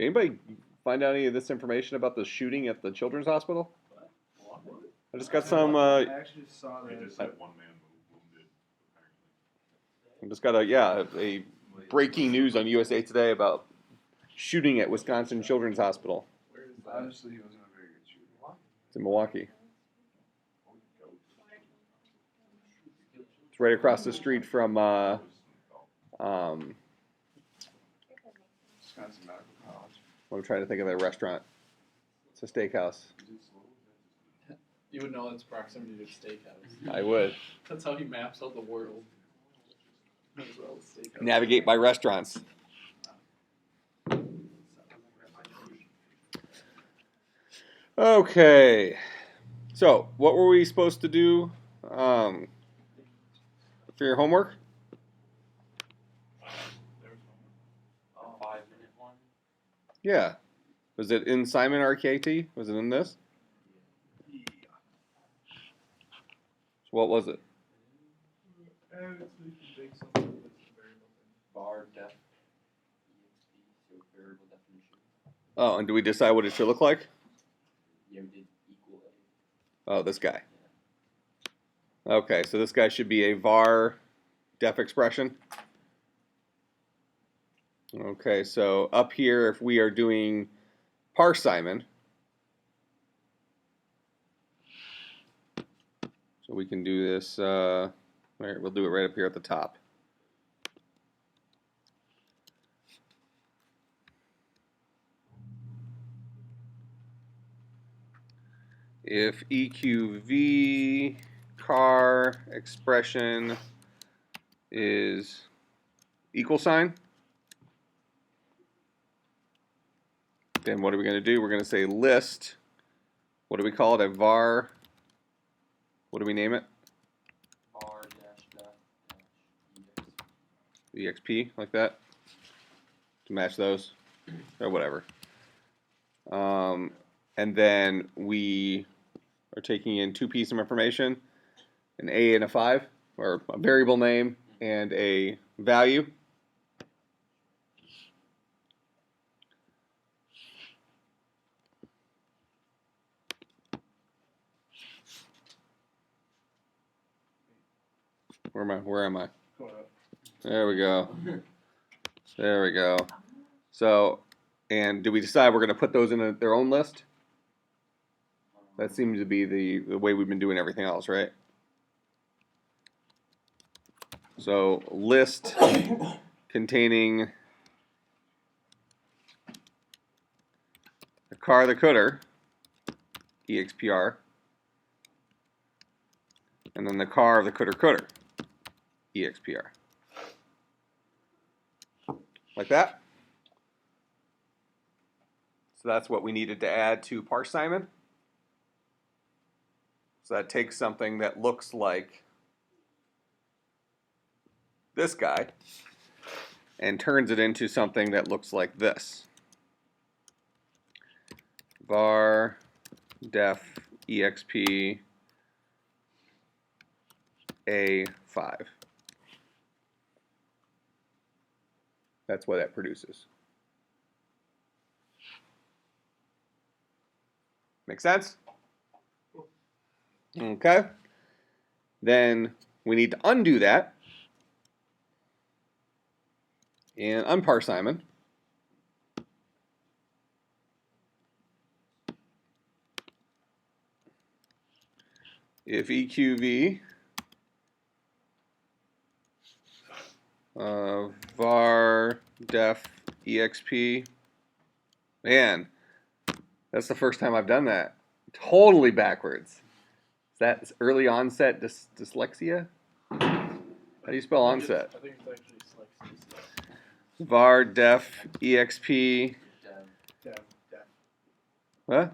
Did anybody find out any of this information about the shooting at the children's hospital? I just got some. I actually saw that. They just said one man wounded, apparently. I just got a breaking news on USA Today about shooting at Wisconsin Children's Hospital. Where is that? Honestly, it wasn't a very good shooting. It's in Milwaukee. It's right across the street from Wisconsin Medical College. I'm trying to think of their restaurant. It's a steakhouse. You would know its proximity to the steakhouse. I would. That's how he maps out the world. As well as steakhouse. Navigate by restaurants. Okay. So, what were we supposed to do for your homework? 5-minute one. Yeah. Was it in Simon RKT? Was it in this? So what was it? Bar def. EXP, so variable definition. Oh, and do we decide what it should look like? Yeah, we did equal A. Oh, this guy. Okay, so this guy should be a var def expression. Okay, so up here, if we are doing parse Simon, so we can do this, all right, we'll do it right up here at the top. If EQV car expression is equal sign, then what are we going to do? We're going to say list, what do we call it, a var, what do we name it? Bar dash def dash EXP, like that, to match those, or whatever. And then we are taking in two pieces of information, an A and a 5, or a variable name and a value. Where am I? There we go. There we go. So, and do we decide we're going to put those in their own list? That seems to be the way we've been doing everything else, right? So, list containing the car the cooter, EXPR, and then the car of the cooter, EXPR. Like that. So that's what we needed to add to parse Simon. So that takes something that looks like this guy and turns it into something that looks like this. Var def exp A5. That's what that produces. Make sense? Okay. Then we need to undo that and unparse Simon. If EQV var def exp, man, that's the first time I've done that. Totally backwards. Is that early onset dyslexia? How do you spell onset? I think it's actually dyslexia. Var def exp. Dev. Huh?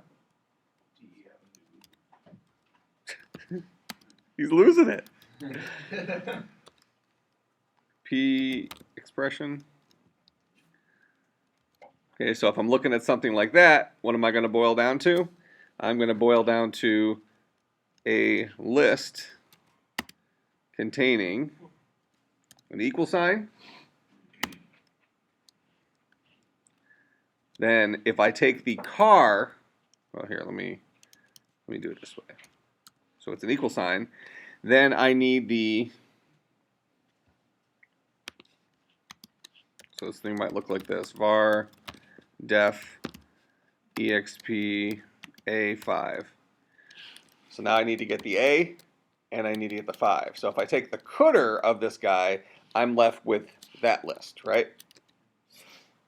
He's losing it. P expression. Okay, so if I'm looking at something like that, what am I going to boil down to? I'm going to boil down to a list containing an equal sign Then if I take the car, well here, let me do it this way. So it's an equal sign. Then I need the, so this thing might look like this, var def exp a5. So now I need to get the a, and I need to get the 5. So if I take the cooter of this guy, I'm left with that list, right?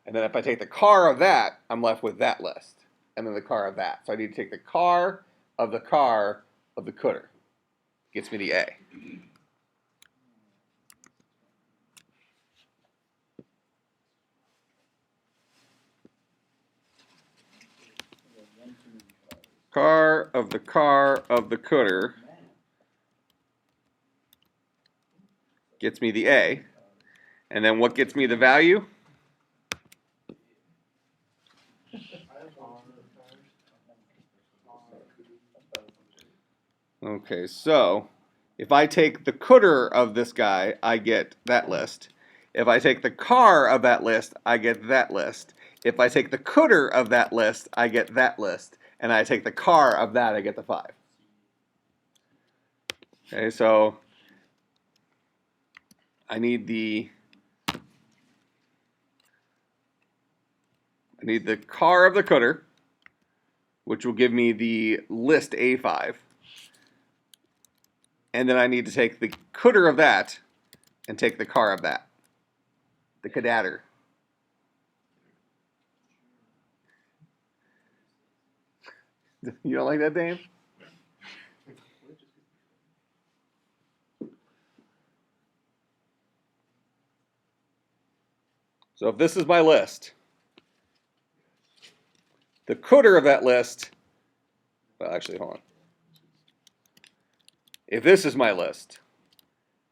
And then if I take the car of that, I'm left with that list. And then the car of that. So I need to take the car of the cooter. Gets me the A. Car of the cooter gets me the A. And then what gets me the value? Okay, so if I take the cooter of this guy, I get that list. If I take the car of that list, I get that list. If I take the cooter of that list, I get that list. And I take the car of that, I get the 5. Okay, so I need the car of the cooter, which will give me the list A5. And then I need to take the cooter of that and take the car of that. The cadatter. You don't like that, Dave? So if this is my list, the cooter of that list, well, actually, hold on. If this is my list,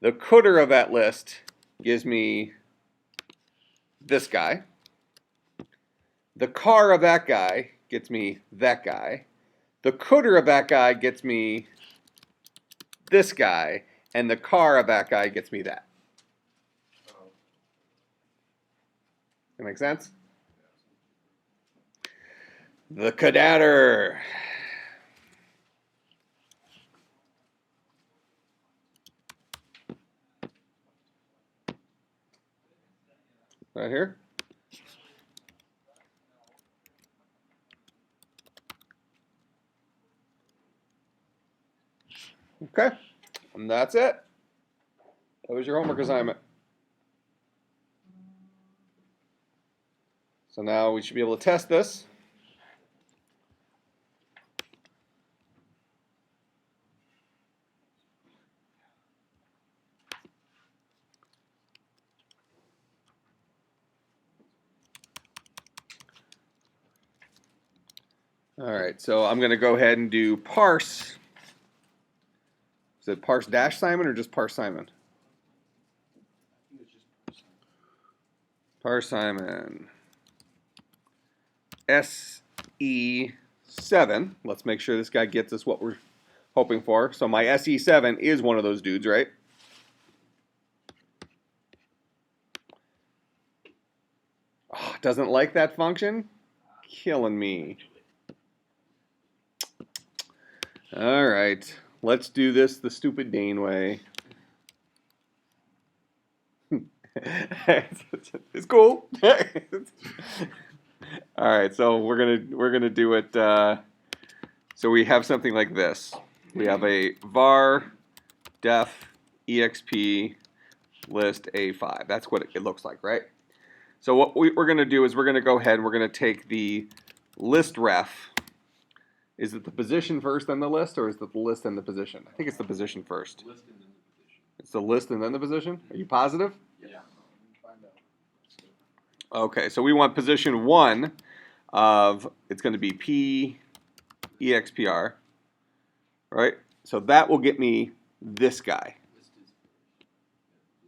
the cooter of that list gives me this guy. The car of that guy gets me that guy. The cooter of that guy gets me this guy. And the car of that guy gets me that. That make sense? The cadatter. Right here. Okay, and that's it. That was your homework assignment. So now we should be able to test this. All right, so I'm going to go ahead and do parse. Is it parse dash Simon or just parse Simon? Parse Simon. SE7. Let's make sure this guy gets us what we're hoping for. So my SE7 is one of those dudes, right? Oh, doesn't like that function? Killing me. All right, let's do this the stupid Dane way. It's cool. All right, so we're gonna do it. So we have something like this. We have a var def exp list a5. That's what it looks like, right? So what we're gonna do is we're gonna go ahead and we're gonna take the list ref. Is it the position first, then the list, or is it the list and the position? I think it's the position first. List and then the position. It's the list and then the position? Are you positive? Yeah. Okay, so we want position 1 of, it's going to be P EXPR, right? So that will get me this guy. List is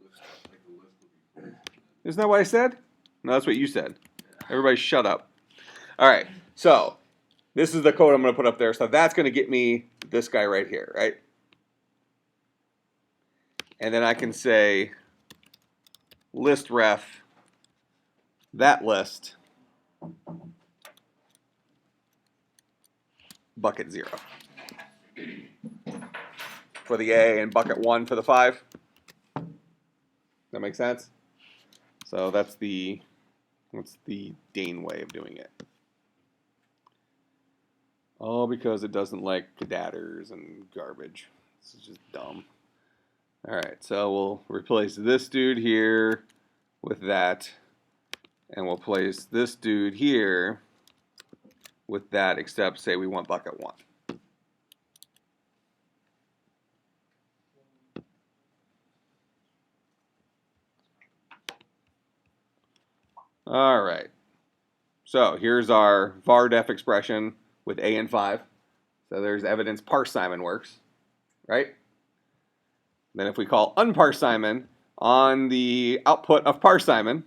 list, like the list will be full. Isn't that what I said? No, that's what you said. Everybody shut up. All right, so this is the code I'm going to put up there. So that's going to get me this guy right here, right? And then I can say list ref that list bucket 0 for the A and bucket 1 for the 5. That makes sense? So that's the Dane way of doing it. All because it doesn't like cadadders and garbage. This is just dumb. Alright, so we'll replace this dude here with that. And we'll place this dude here with that, except say we want bucket 1. Alright. So here's our var-def expression with A and 5. So there's evidence parse Simon works, right? Then if we call unparse Simon on the output of parse Simon,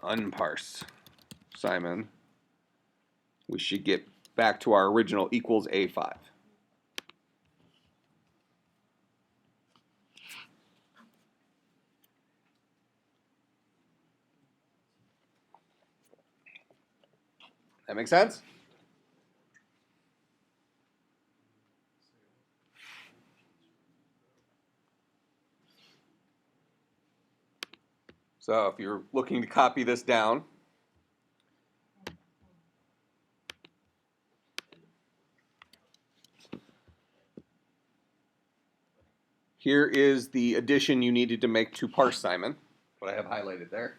unparse Simon, we should get back to our original equals A5. That make sense? So if you're looking to copy this down, here is the addition you needed to make to parse Simon, what I have highlighted there.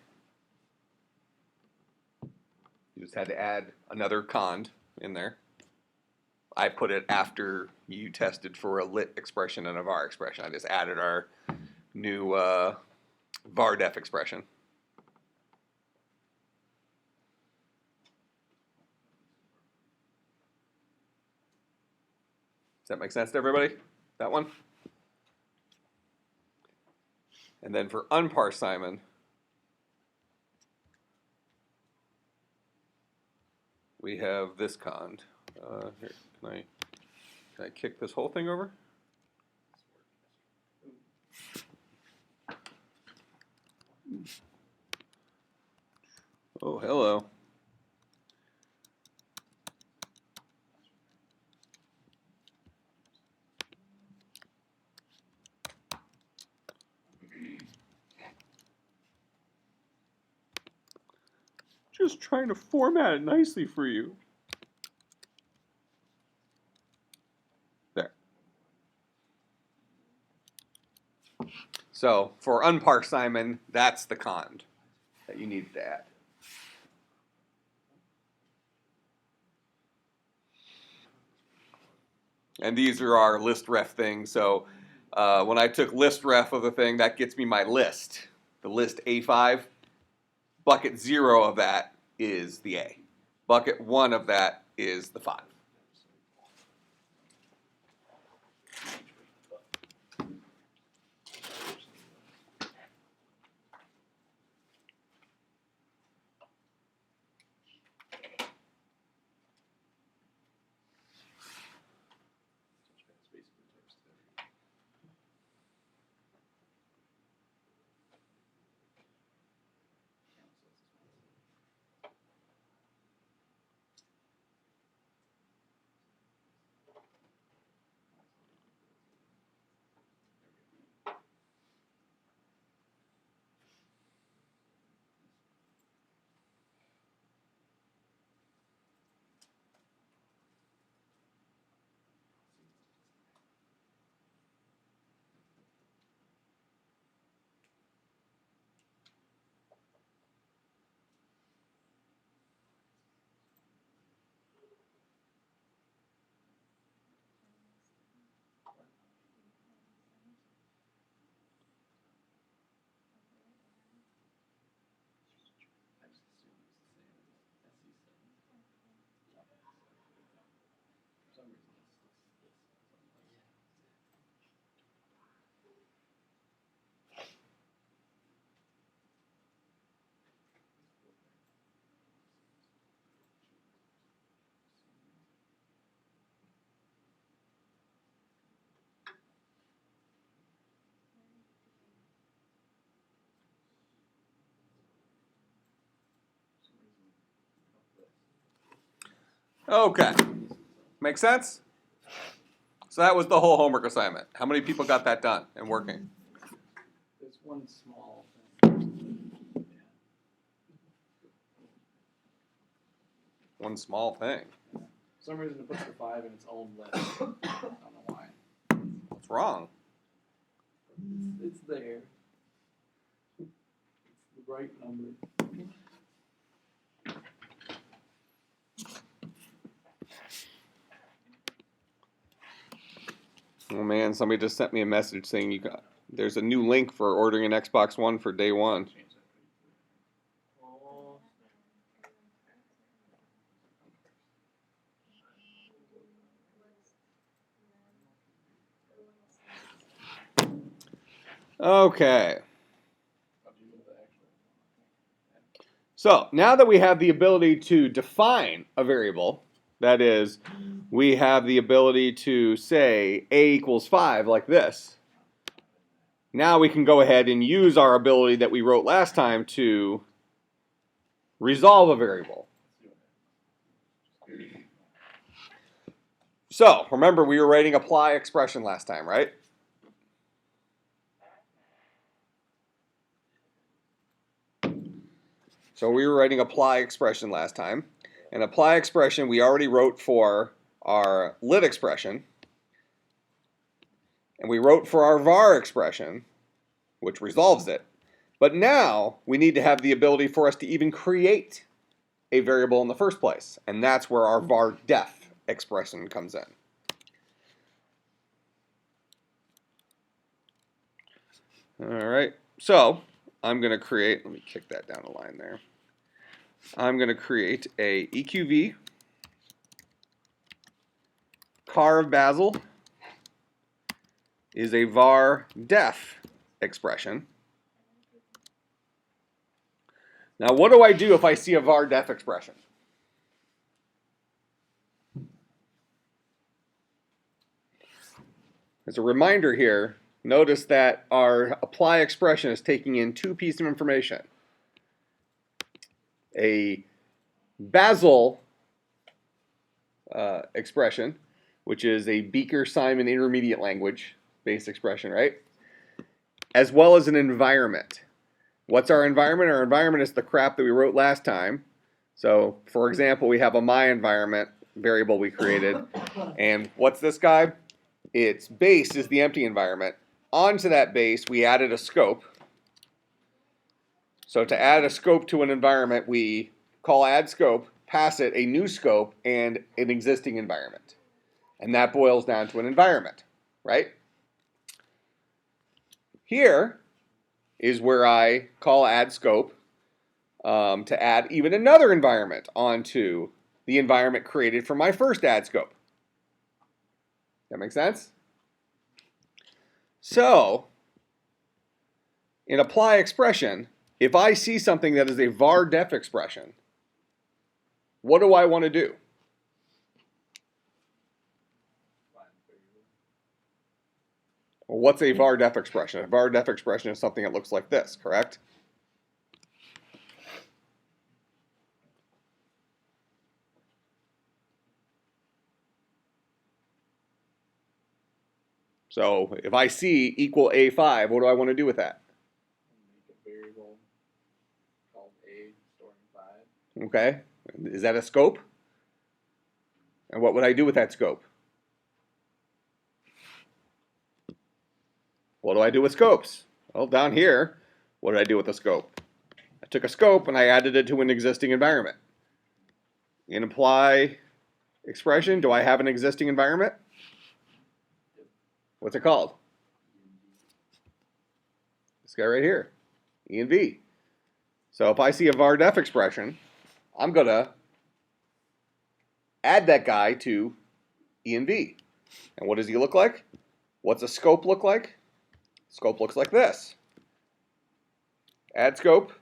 You just had to add another cond in there. I put it after you tested for a lit expression and a var expression. I just added our new var-def expression. Does that make sense to everybody? That one? And then for unparse Simon, we have this cond. Here, can I kick this whole thing over? Oh, hello. Just trying to format it nicely for you. There. So for unparse Simon, that's the cond that you needed to add. And these are our list ref things. So when I took list ref of the thing, that gets me my list. The list A5. Bucket 0 of that is the A. Bucket 1 of that is the 5. Okay. Make sense? So that was the whole homework assignment. How many people got that done and working? There's one small thing. One small thing. For some reason it puts the 5 in its own list. I don't know why. What's wrong? It's there. It's the right number. Oh man, somebody just sent me a message saying there's a new link for ordering an Xbox One for day one. Okay. So now that we have the ability to define a variable, that is, we have the ability to say a equals 5 like this. Now we can go ahead and use our ability that we wrote last time to resolve a variable. So remember we were writing apply expression last time, right? So we were writing apply expression last time. And apply expression we already wrote for our lit expression. And we wrote for our var expression, which resolves it. But now we need to have the ability for us to even create a variable in the first place. And that's where our var def expression comes in. All right, so I'm going to create, let me kick that down a line there. I'm going to create a EQV car of Basel is a var def expression. Now what do I do if I see a var def expression? As a reminder here, notice that our apply expression is taking in two pieces of information. A Basel expression, which is a Beaker-Simon intermediate language based expression, right? As well as an environment. What's our environment? Our environment is the crap that we wrote last time. So, for example, we have a my environment variable we created. And what's this guy? Its base is the empty environment. Onto that base, we added a scope. So to add a scope to an environment, we call add scope, pass it a new scope and an existing environment. And that boils down to an environment, right? Here is where I call add scope to add even another environment onto the environment created for my first add scope. That make sense? So, in apply expression, if I see something that is a var def expression, what do I want to do? Well, what's a var def expression? A var def expression is something that looks like this, correct? So if I see equal A5, what do I want to do with that? Make a variable called A storing 5. Okay, is that a scope? And what would I do with that scope? What do I do with scopes? Well, down here, what did I do with the scope? I took a scope and I added it to an existing environment. In apply expression, do I have an existing environment? What's it called? This guy right here, env. So if I see a var def expression, I'm going to add that guy to env. And what does he look like? What's a scope look like? Scope looks like this. Add scope.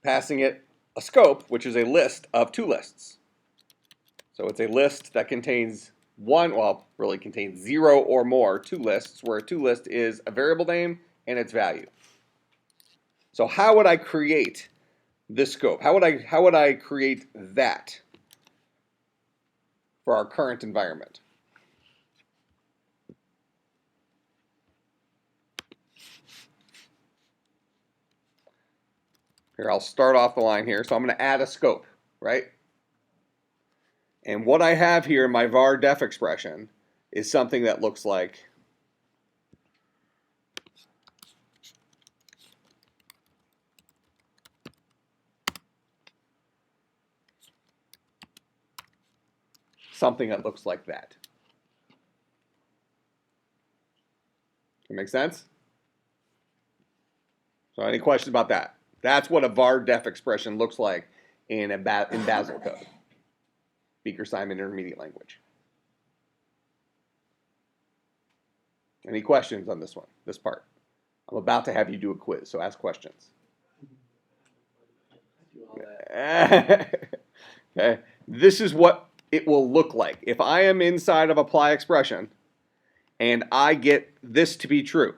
Passing it a scope, which is a list of two lists. So it's a list that contains really contains 0 or more two lists, where a two list is a variable name and its value. So how would I create this scope? How would I create that for our current environment? Here, I'll start off the line here. So I'm going to add a scope, right? And what I have here in my var def expression is something that looks like that. That make sense? So any questions about that? That's what a var def expression looks like in Basel code, Beaker-Simon Intermediate Language. Any questions on this one, this part? I'm about to have you do a quiz, so ask questions. Do all that. Okay, this is what it will look like. If I am inside of apply expression and I get this to be true,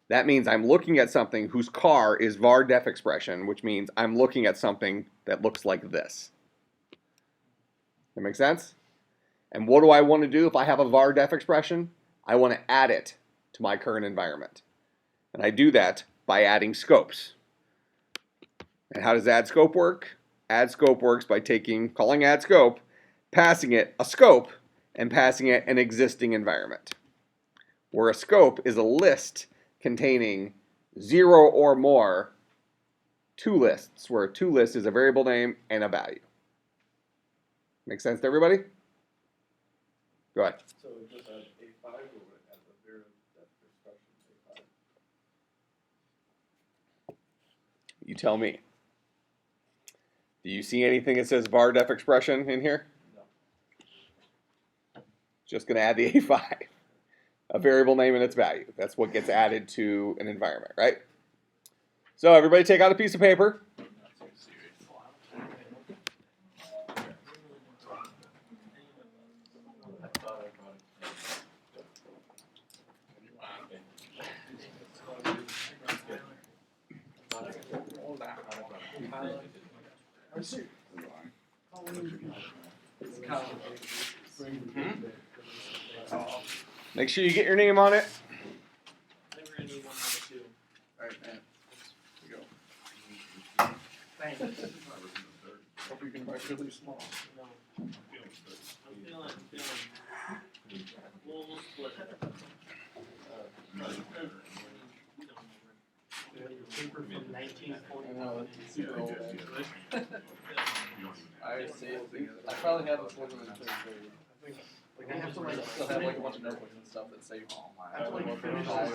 that means I'm looking at something whose car is var def expression, which means I'm looking at something that looks like this. That make sense? And what do I want to do if I have a var def expression? I want to add it to my current environment. And I do that by adding scopes. And how does add scope work? Add scope works by calling add scope, passing it a scope, and passing it an existing environment. Where a scope is a list containing 0 or more two lists, where a two list is a variable name and a value. Make sense to everybody? Go ahead. So just add A5 or add the variable depth expression A5? You tell me. Do you see anything that says var def expression in here? No. Just going to add the A5. A variable name and its value. That's what gets added to an environment, right? So everybody take out a piece of paper. Make sure you get your name on it. I think we're gonna need one number two. Alright, man. Here we go. Thanks. Hope you can write really small. No. I'm feeling. We'll split it. Paper from 1940. I know, it's super old. I probably have this one in the third grade. Like I have to write. Still have like a bunch of notebooks and stuff that say. I have to like finish Alright,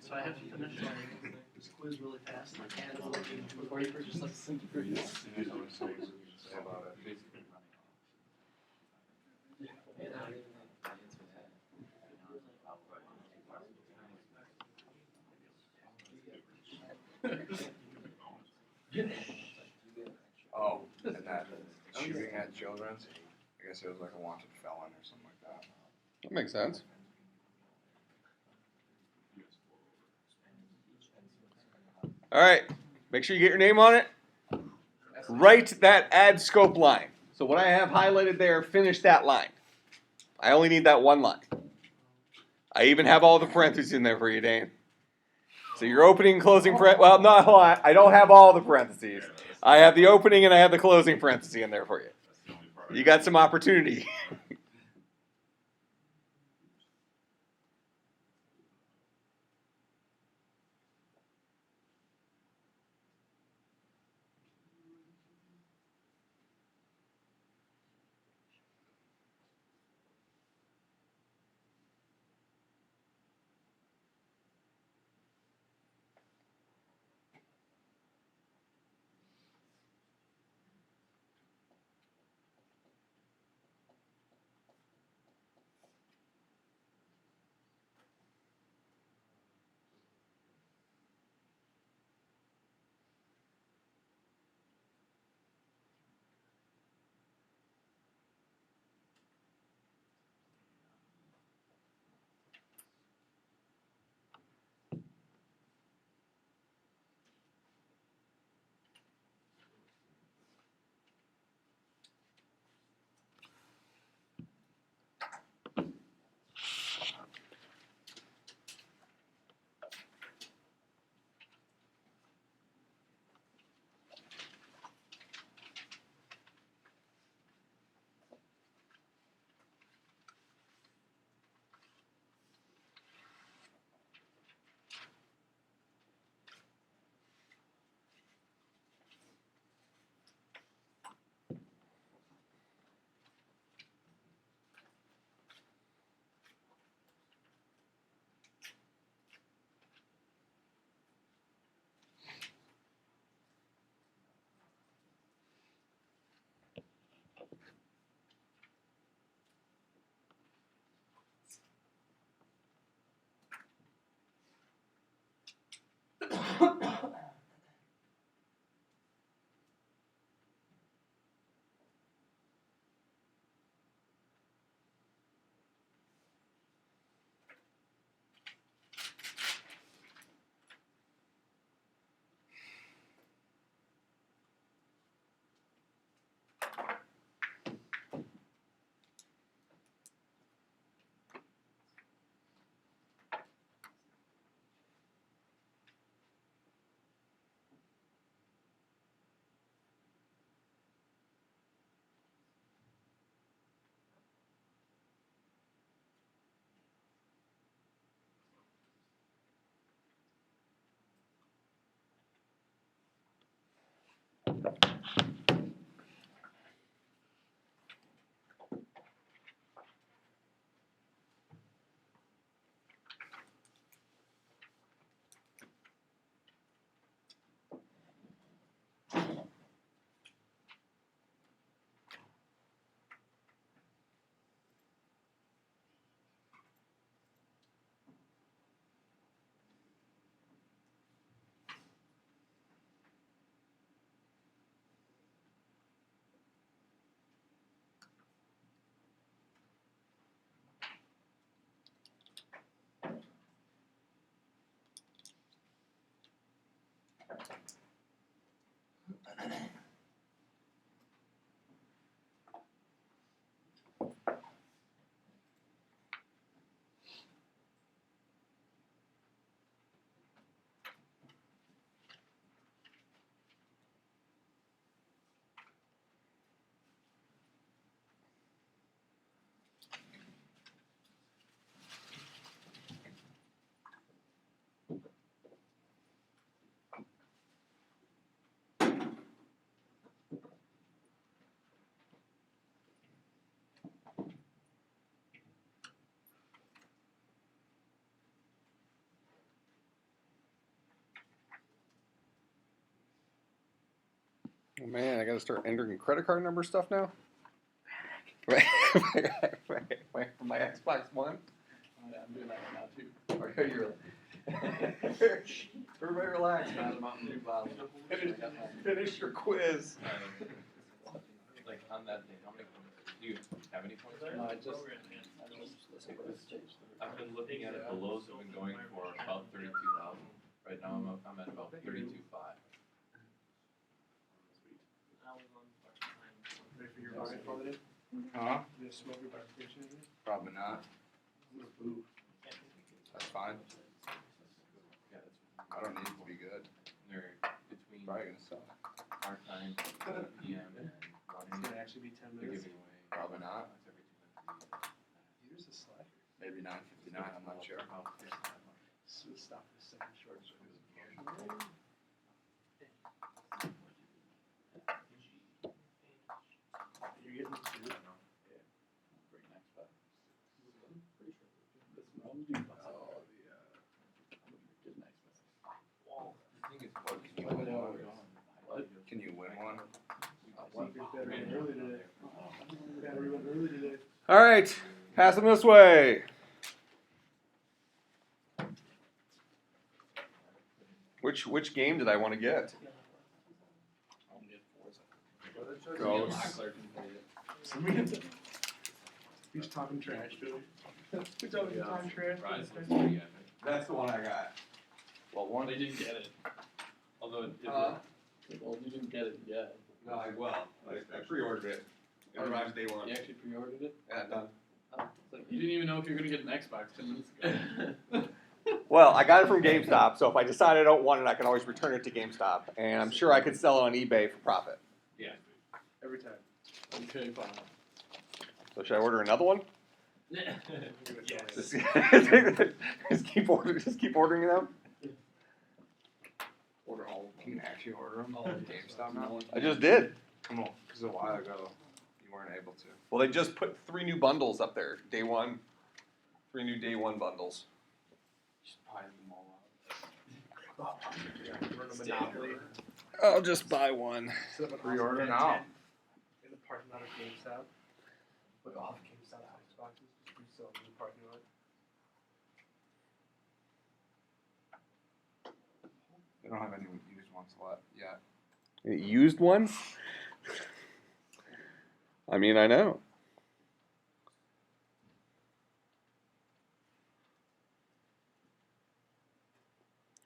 so I have to finish this quiz really fast. And I can't looking before you purchase like Oh, and that shooting at children, I guess it was like a wanted felon or something like that. That makes sense. All right. Make sure you get your name on it. Write that add scope line. So what I have highlighted there, finish that line. I only need that one line. I even have all the parentheses in there for you, Dane. So your opening and closing well, no, hold on. I don't have all the parentheses. I have the opening and I have the closing parenthesis in there for you. You got some opportunity. Oh man, I gotta start entering credit card number stuff now. For my Xbox One. I'm doing that right now too. Or you're everybody relax, Got man. a Mountain Dew bottle. Finish your quiz. Like on that thing, how many points? Do you have any points there? No, I just listen to this. I've been looking at it, the lows have been going for about 32,000. Right now I'm at about 32.5. Ready for your vodka holiday? Huh? You gonna smoke your barbecue today? Probably not. Ooh. That's fine. Yeah, that's I don't need it to be good. they're between Probably gonna suck. our time, 8 PM and It's 1 gonna AM. actually be 10 They're minutes. giving away. Probably not. Every 2 minutes. Here's a slacker. Maybe 9:59. I'm not sure. So stop for a second short. So you're getting two. Bring next back. Pretty sure. This Mountain Dew bottle. Good next back. The thing is, What, can you Play win it out. one? What? Can you win one? One big better than early today. Battery went early today. All right, pass them this way. Which game did I want to get? I'm good for it. Ghosts. Mockler can play it. He's talking trash, Billy. Good job, you talking trash. Rise looks pretty epic. That's the one I got. Well, one, they didn't get it. Although it Well, you didn't get it yet. No, I pre-ordered it. It arrives day one. You actually pre-ordered it? Yeah, done. Oh, it's like, you didn't even know if you were gonna get an Xbox 10 minutes ago. Well, I got it from GameStop, so if I decide I don't want it, I can always return it to GameStop, and I'm sure I could sell it on eBay for profit. Every time. Okay, fine. So should I order another one? Yes. Just keep ordering them. Order all of Can them. you actually order them All on of them. GameStop now? I just did. Come on, because a while ago you weren't able to. Well, they just put 3 new bundles up there. Day one, 3 new day one bundles. Just buy them all out. Run a Monopoly. I'll just buy one. Set up an Pre-order awesome now. tent in the parking lot of GameStop. Put all the GameStop Xboxes just resell in the parking lot. They don't have any used ones left yet. Used ones? I mean, I know.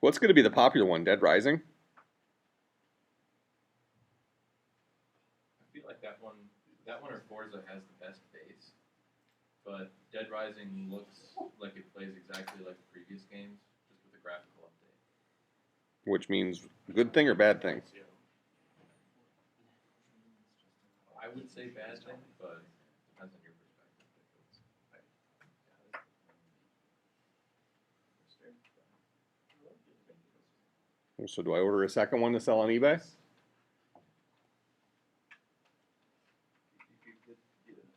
What's going to be the popular one? Dead Rising? I feel like that one or Forza has the best base, but Dead Rising looks like it plays exactly like the previous games, just with a graphical update. Which means good thing or bad thing? I would say bad thing, but it depends on your perspective. So do I order a second one to sell on eBay?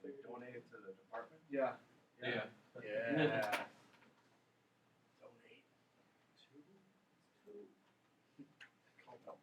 They donate it to the department? Yeah. Yeah. Yeah. Donate. Call them.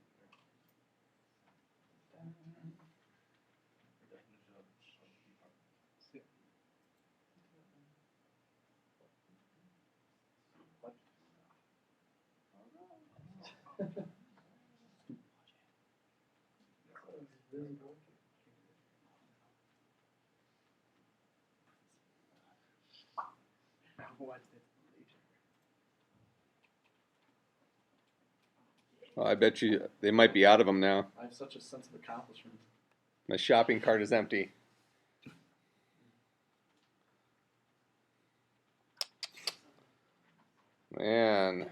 Well, I bet you they might be out of them now. I have such a sense of accomplishment. My shopping cart is empty. Man.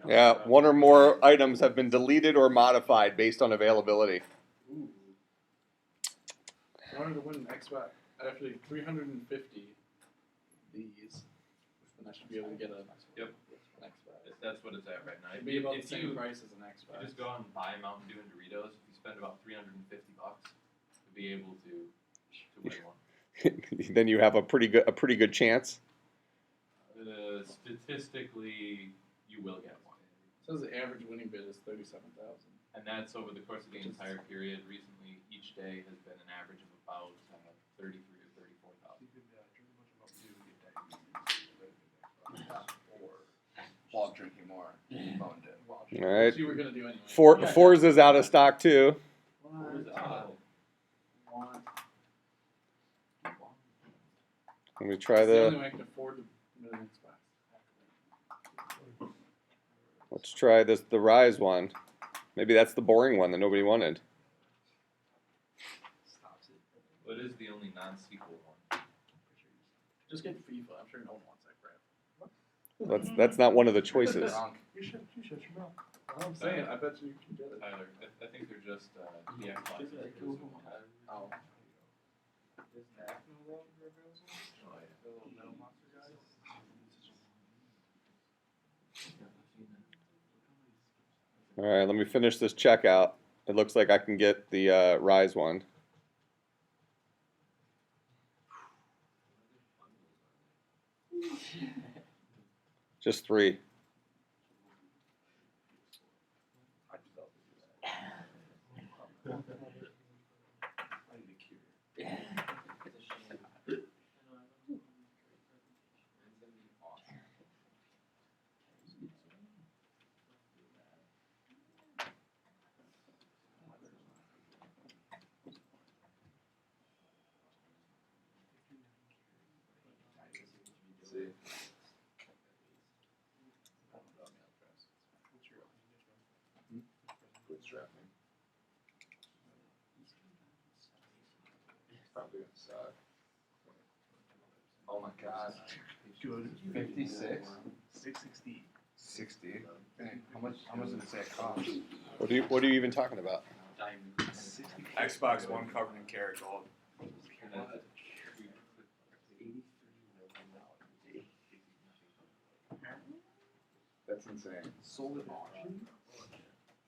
Yeah, one or more items have been deleted or modified based on availability. Ooh. In order to win an Xbox, I'd have to do 350 these, and I should be able to get a Yep. an Xbox. That's what it's at right now. It'd be about the If same you price as an Xbox. just go out and buy Mountain Dew and Doritos, if you spend about $350, you'll be able to win one. Then you have a pretty good chance. Statistically, you will get one. It says the average winning bid is 37,000. And that's over the course of the entire period. Recently, each day has been an average of about 33 or 34,000. You could drink a bunch of Mountain Dew and get diabetes. While drinking more. Mountain Dew. All right. Which you were gonna do anyway. Forza's out of stock too. Let me try It's the only the. way I can afford to win an Xbox. Let's try this. The Rise one. Maybe that's the boring one that nobody wanted. Well, it is the only non-sequel one. Just get FIFA. I'm sure no one wants that crap. That's not one of the choices. You shut your mouth. I'm saying, I bet you can get it. Tyler, I think they're just the Xbox exclusive ones. Oh. Is that no longer available? Oh, yeah. The little metal monster guys? All right, let me finish this checkout. It looks like I can get the Rise one. Just 3. See. Bootstrapping. It's probably gonna suck. Oh my god. Good. 56? 660. 60. Dang, how much did it say it cost? What are you even talking about? Xbox One covered in carrot gold. That's insane. Sold at auction?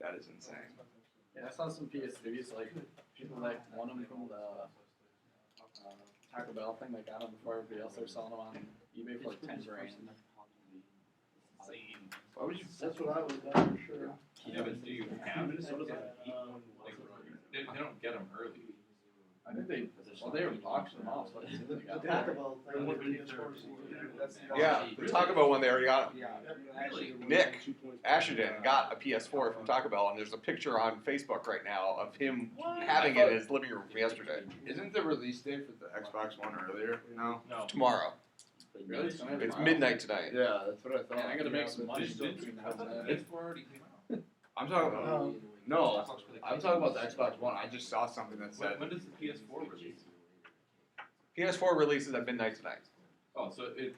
That is insane. Yeah, I saw some PS3s, like, people like won them from the Taco Bell thing, they got them before everybody else. They're selling them on eBay for like 10 grand. Insane. Why would you? That's what I would have done for sure. Yeah, but do you have it? Like, they don't get them early. I think they were auctioning them off, so I think they got them. Yeah, the Taco Bell one they already got. Really? Nick Asherden got a PS4 from Taco Bell, and there's a picture on Facebook right now of him having it in his living room from yesterday. Isn't the release date for the Xbox One earlier? No. No. Tomorrow. Really? It's midnight tonight. Yeah, that's what I thought. Man, I gotta make some money Did- between now and then. It's already came out. I'm talking about. No, I'm talking about the Xbox One. I just saw something that said. When does the PS4 release? PS4 releases at midnight tonight. Oh, so it.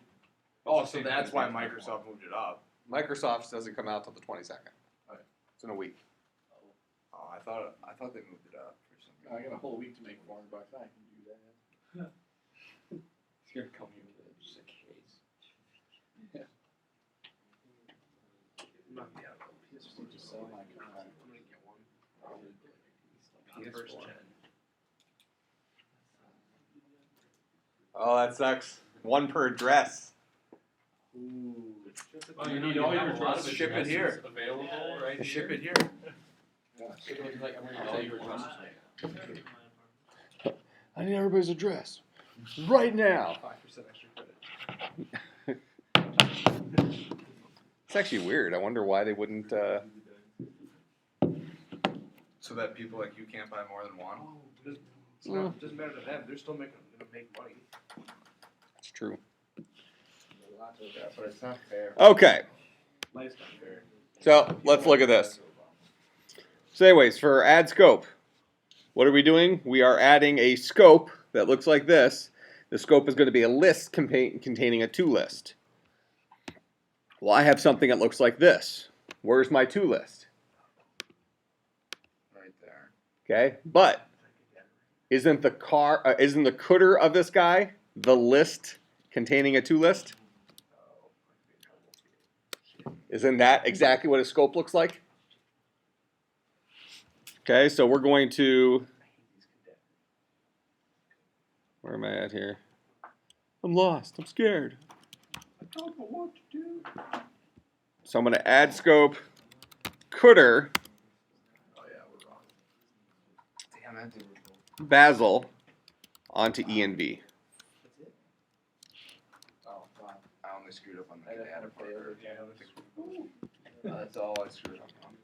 Oh, so that's why Microsoft moved it up. Microsoft's doesn't come out till the 22nd. Okay. It's in a week. Oh, I thought they moved it up for some I reason. got a whole week to make $400. I can do that. He's gonna come here with just a case. Just need to sell my car. First gen. Oh, that sucks. One per address. Ooh. Oh, You you need know, all you your have a lot of addresses. Ship it here. addresses available right Ship here. it here. So it was like, I'm gonna All tell you your what addresses. I need everybody's address right now. 5% extra credit. It's actually weird. I wonder why they wouldn't. So that people like you can't buy more than one. Doesn't matter to them. They're still gonna make money. It's true. Yeah, but it's not fair. Okay, Life's not fair. so let's look at this. So, anyways, for add scope, what are we doing? We are adding a scope that looks like this. The scope is going to be a list containing a to list. Well, I have something that looks like this. Where's my to list? Right there. Okay, but isn't the cooter of this guy the list containing a to list? Isn't that exactly what a scope looks like? Okay, so we're going to. Where am I at here? I'm lost. I'm scared. I don't know what to do. So I'm going to add scope cooter Oh yeah, we're wrong. Damn it, they were both. Basil onto ENV. Oh, wow. I only screwed up on the I had data to pay part. over That's all I screwed up on.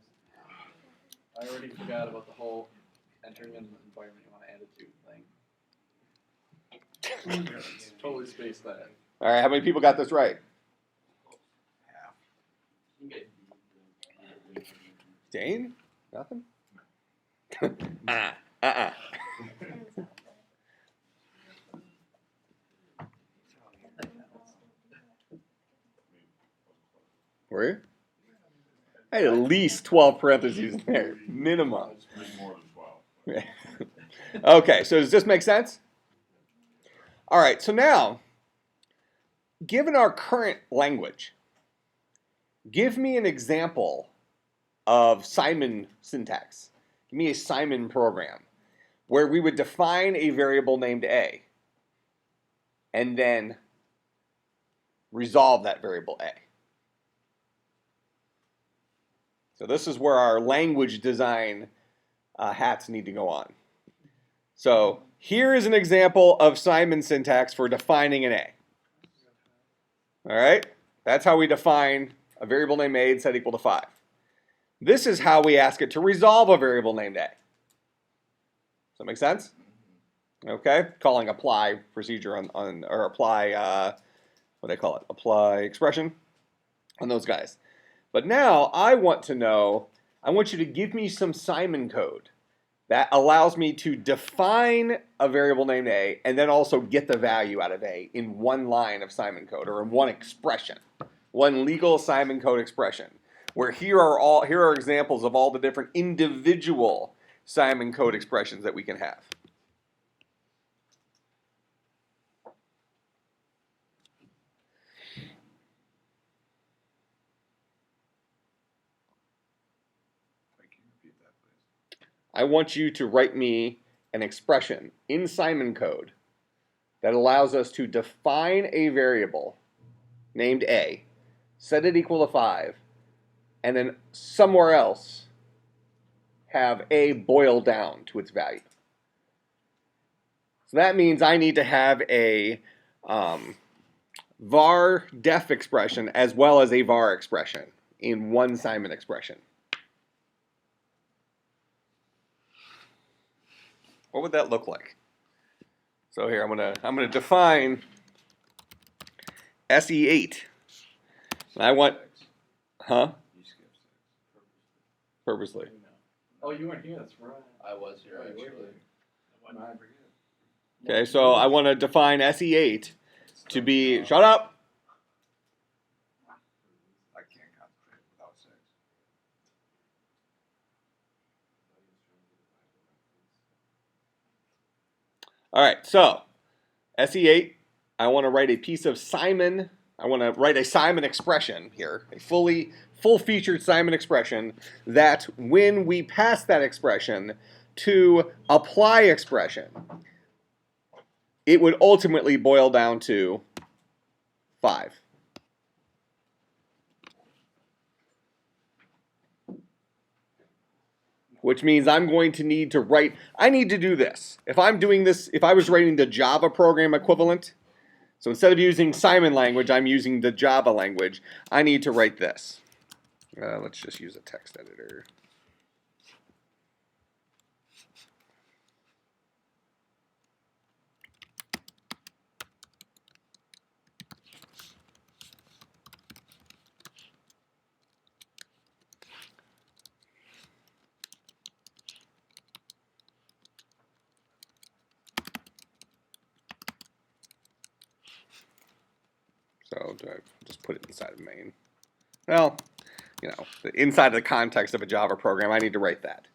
I already forgot about the whole entering in the environment you want to add it to thing. Totally spaced that. All right, how many people got this right? Dane? Nothing? Were you? I had at least 12 parentheses in there, minimum. Need more than 12. Okay, so does this make sense? All right, so now, given our current language, give me an example of Simon syntax. Give me a Simon program where we would define a variable named A and then resolve that variable A. So this is where our language design hats need to go on. So here is an example of Simon syntax for defining an A. All right, that's how we define a variable named A and set equal to 5. This is how we ask it to resolve a variable named A. Does that make sense? Okay, calling apply procedure on or apply, what do they call it? Apply expression on those guys. But now I want you to give me some Simon code that allows me to define a variable named A and then also get the value out of A in one line of Simon code or in one expression, one legal Simon code expression. Where here are examples of all the different individual Simon code expressions that we can have. Can you repeat that, please? I want you to write me an expression in Simon code that allows us to define a variable named A, set it equal to 5, and then somewhere else have A boil down to its value. So that means I need to have a var def expression as well as a var expression in one Simon expression. What would that look like? So here I'm gonna define SE8. And I want, huh? You skipped 6. Purposely. Oh, you weren't here. That's right. I was here Oh, you were actually. here. Okay, so I want to define SE8 to be, shut up. I can't concentrate without 6. All right, so SE8, I want to write a piece of Simon. I want to write a Simon expression here, a full-featured Simon expression that when we pass that expression to apply expression, it would ultimately boil down to 5. Which means I'm going to need to write, I need to do this. If I'm doing this, if I was writing the Java program equivalent, so instead of using Simon language, I'm using the Java language, I need to write this. Let's just use a text editor. So do I just put it inside of main? Well, you know, inside of the context of a Java program, I need to write that.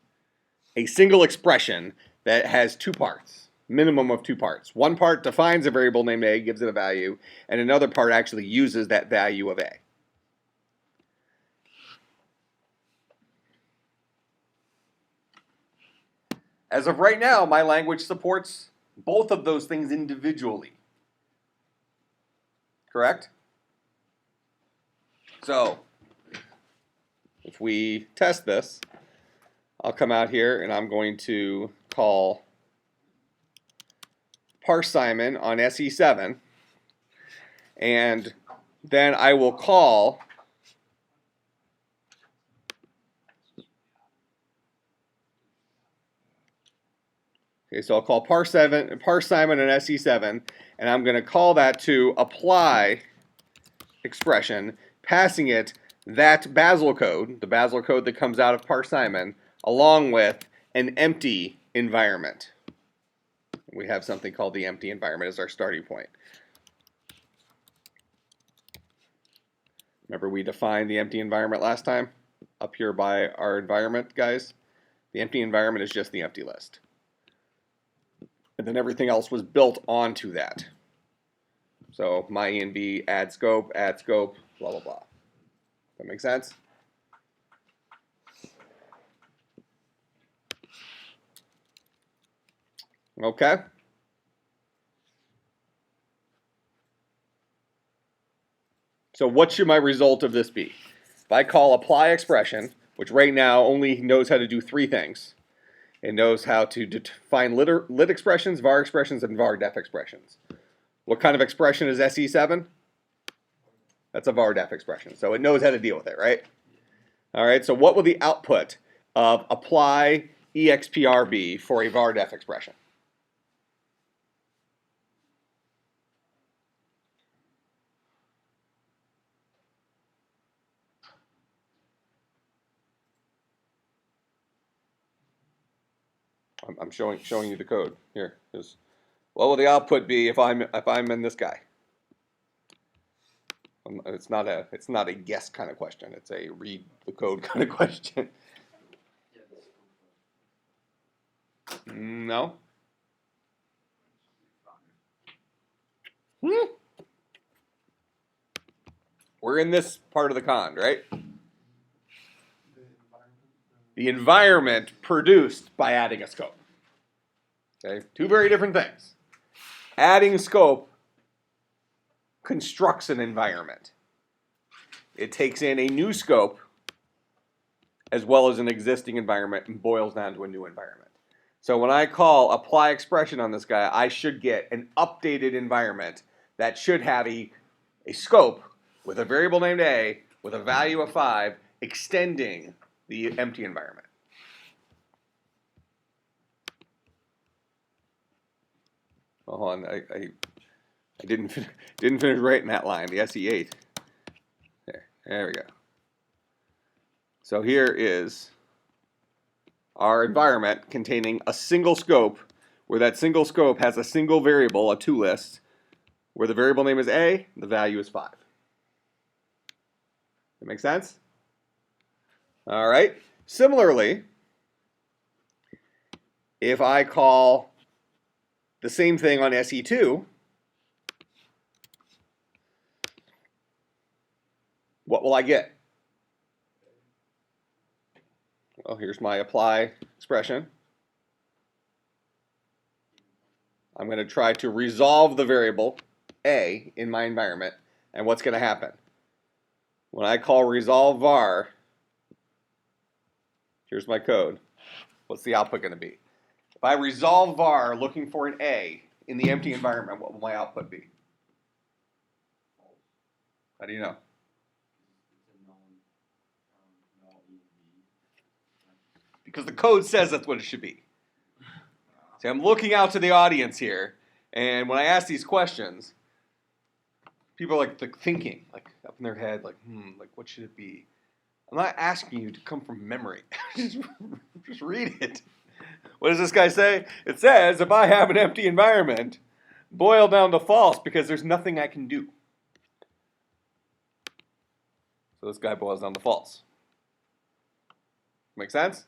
A single expression that has 2 parts, minimum of 2 parts. One part defines a variable named A, gives it a value, and another part actually uses that value of A. As of right now, my language supports both of those things individually. Correct? So, if we test this, I'll come out here and I'm going to call parse Simon on SE7, and then I will call so I'll call parse Simon on SE7, and I'm going to call that to apply expression, passing it that Bazel code, the Bazel code that comes out of parse Simon, along with an empty environment. We have something called the empty environment as our starting point. Remember we defined the empty environment last time? Up here by our environment, guys. The empty environment is just the empty list. And then everything else was built onto that. So my env, add scope, blah, blah, blah. That make sense? Okay. So what should my result of this be? If I call apply expression, which right now only knows how to do 3 things. It knows how to define lit expressions, var expressions, and var def expressions. What kind of expression is SE7? That's a var def expression. So it knows how to deal with it, right? All right, so what will the output of apply expr be for a var def expression? I'm showing you the code here. What will the output be if I'm in this guy? It's not a guess kind of question. It's a read the code kind of question. No. We're in this part of the con, right? The environment produced by adding a scope. Okay, 2 very different things. Adding scope constructs an environment. It takes in a new scope as well as an existing environment and boils down to a new environment. So when I call apply expression on this guy, I should get an updated environment that should have a scope with a variable named A with a value of 5 extending the empty environment. Oh, hold on, I didn't finish writing that line, the SE8. There we go. So here is our environment containing a single scope where that single scope has a single variable, a to list, where the variable name is A, the value is 5. That make sense? All right. Similarly, if I call the same thing on SE2, what will I get? Well, here's my apply expression. I'm going to try to resolve the variable A in my environment. And what's going to happen? When I call resolve var, here's my code. What's the output going to be? If I resolve var looking for an A in the empty environment, what will my output be? How do you know? Because the code says that's what it should be. See, I'm looking out to the audience here, and when I ask these questions, people are like thinking, like up in their head, like what should it be? I'm not asking you to come from memory. just read it. What does this guy say? It says, if I have an empty environment, boil down to false because there's nothing I can do. So this guy boils down to false. Make sense?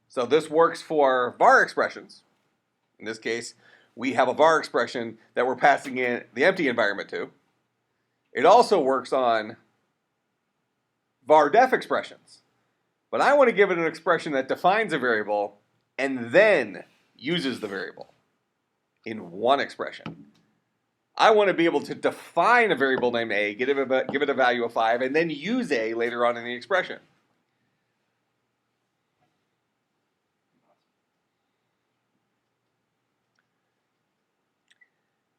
So this works for var expressions. In this case, we have a var expression that we're passing in the empty environment to. It also works on var def expressions. But I want to give it an expression that defines a variable and then uses the variable in one expression. I want to be able to define a variable named A, give it a value of 5, and then use A later on in the expression.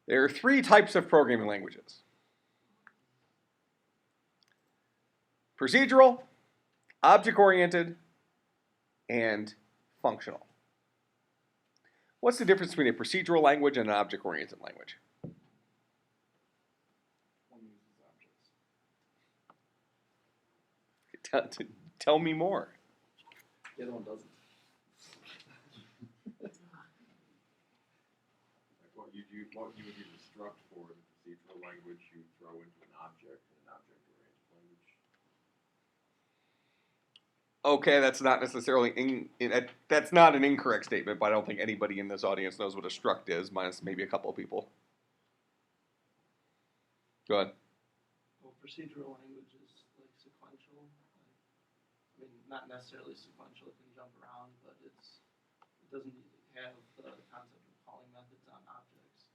There are 3 types of programming languages: procedural, object-oriented, and functional. What's the difference between a procedural language and an object-oriented language? One uses objects. Tell me more. The other one doesn't. What you would use a struct for the procedural language, you throw into an object in an object-oriented language. Okay, that's not necessarily that's not an incorrect statement, but I don't think anybody in this audience knows what a struct is, minus maybe a couple of people. Go ahead. Well, procedural language is like sequential. I mean, not necessarily sequential. It can jump around, but it doesn't have the concept of calling methods on objects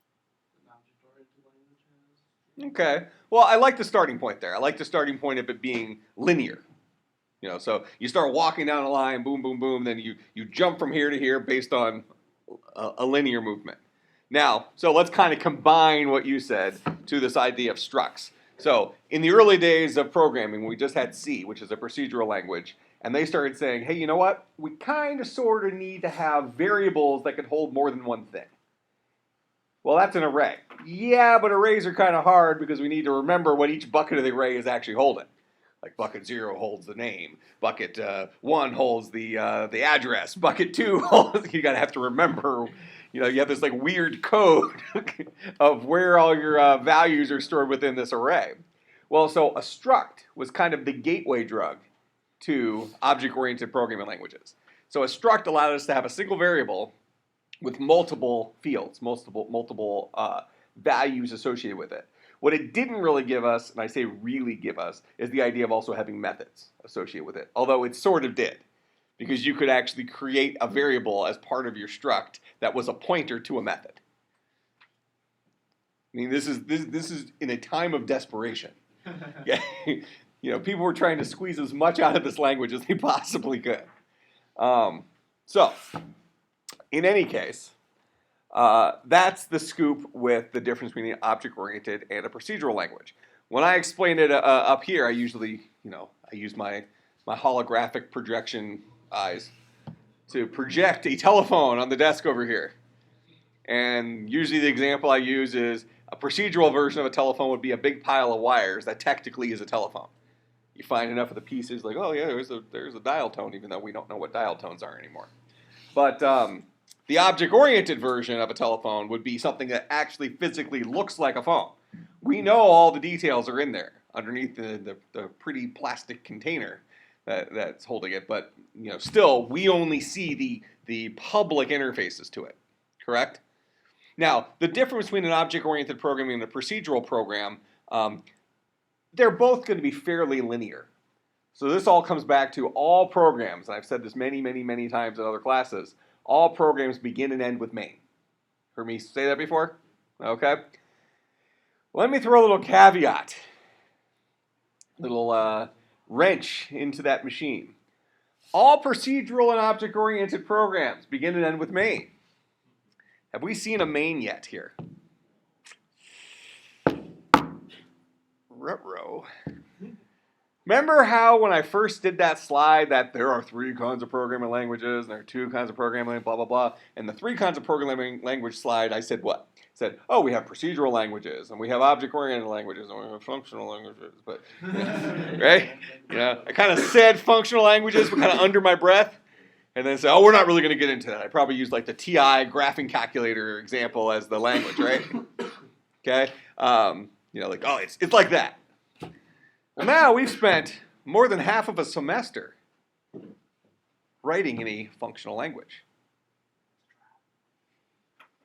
that an object-oriented language has. Okay. Well, I like the starting point there. I like the starting point of it being linear. You know, so you start walking down a line, boom, boom, boom, then you jump from here to here based on a linear movement. Now, so let's kind of combine what you said to this idea of structs. So in the early days of programming, we just had C, which is a procedural language, and they started saying, hey, you know what? We kind of sort of need to have variables that could hold more than one thing. Well, that's an array. Yeah, but arrays are kind of hard because we need to remember what each bucket of the array is actually holding. Like bucket 0 holds the name, bucket 1 holds the address, bucket 2 holds, you gotta have to remember, you know, you have this like weird code of where all your values are stored within this array. Well, so a struct was kind of the gateway drug to object-oriented programming languages. So a struct allowed us to have a single variable with multiple fields, multiple values associated with it. What it didn't really give us, and I say really give us, is the idea of also having methods associated with it. Although it sort of did, because you could actually create a variable as part of your struct that was a pointer to a method. I mean, this is in a time of desperation. Yeah, you know, people were trying to squeeze as much out of this language as they possibly could. So, in any case, that's the scoop with the difference between an object-oriented and a procedural language. When I explain it up here, I usually, you know, I use my holographic projection eyes to project a telephone on the desk over here. And usually the example I use is a procedural version of a telephone would be a big pile of wires that technically is a telephone. You find enough of the pieces, like, oh yeah, there's a dial tone, even though we don't know what dial tones are anymore. But The object-oriented version of a telephone would be something that actually physically looks like a phone. We know all the details are in there underneath the pretty plastic container that's holding it, but still we only see the public interfaces to it. Correct? Now, the difference between an object-oriented programming and a procedural program, they're both going to be fairly linear. So this all comes back to all programs, and I've said this many, many, many times in other classes, all programs begin and end with main. Heard me say that before? Okay. Let me throw a little caveat, little wrench into that machine. All procedural and object-oriented programs begin and end with main. Have we seen a main yet here? Ruh-roh. Remember how when I first did that slide that there are 3 kinds of programming languages and there are 2 kinds of programming, blah, blah, blah. And the 3 kinds of programming language slide, I said what? I said, oh, we have procedural languages and we have object-oriented languages and we have functional languages. But, right? I kind of said functional languages, but kind of under my breath. And then say, oh, we're not really going to get into that. I probably used like the TI graphing calculator example as the language, right? Okay? Like, oh, it's like that. Well, now we've spent more than half of a semester writing in a functional language.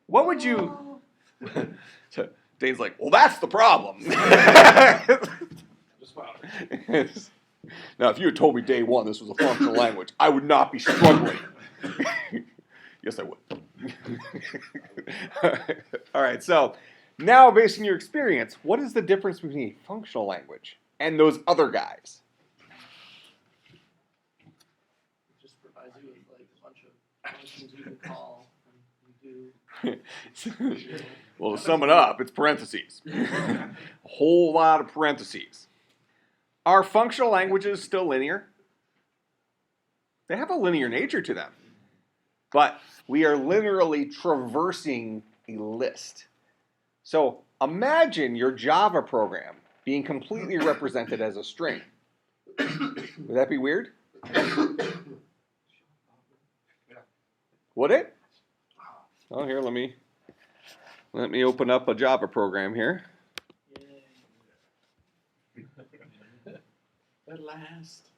What would you... So Dane's like, well, that's the problem. Now, if you had told me day one this was a functional language, I would not be struggling. Yes, I would. All right, so now based on your experience, what is the difference between a functional language and those other guys? It just provides you with like a bunch of functions you can call and do. Well, to sum it up, it's parentheses. A whole lot of parentheses. Are functional languages still linear? They have a linear nature to them. But we are literally traversing a list. So imagine your Java program being completely represented as a string. Would that be weird? Would it? Oh, here, let me open up a Java program here. At last.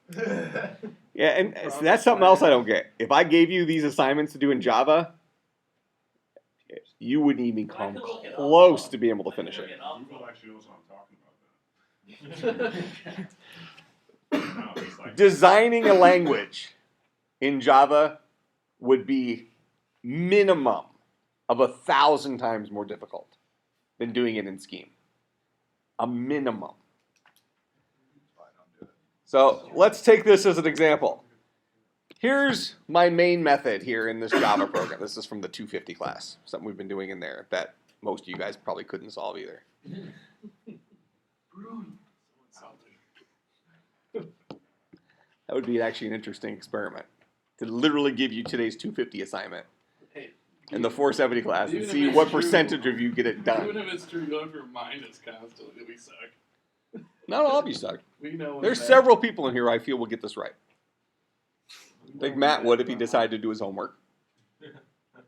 Yeah, and that's something else I don't get. If I gave you these assignments to do in Java, you wouldn't even come close to being able to finish it. Google actually knows what I'm talking about. No, it's like, Designing a language in Java would be minimum of 1,000 times more difficult than doing it in Scheme. A minimum. So let's take this as an example. Here's my main method here in this Java program. This is from the 250 class, something we've been doing in there that most of you guys probably couldn't solve either. That would be actually an interesting experiment to literally give you today's 250 assignment in the 470 class and see what percentage of you get it done. Even if it's true, don't remind us constantly that we suck. Not all of you suck. We know. There's several people in here I feel will get this right. I think Matt would if he decided to do his homework.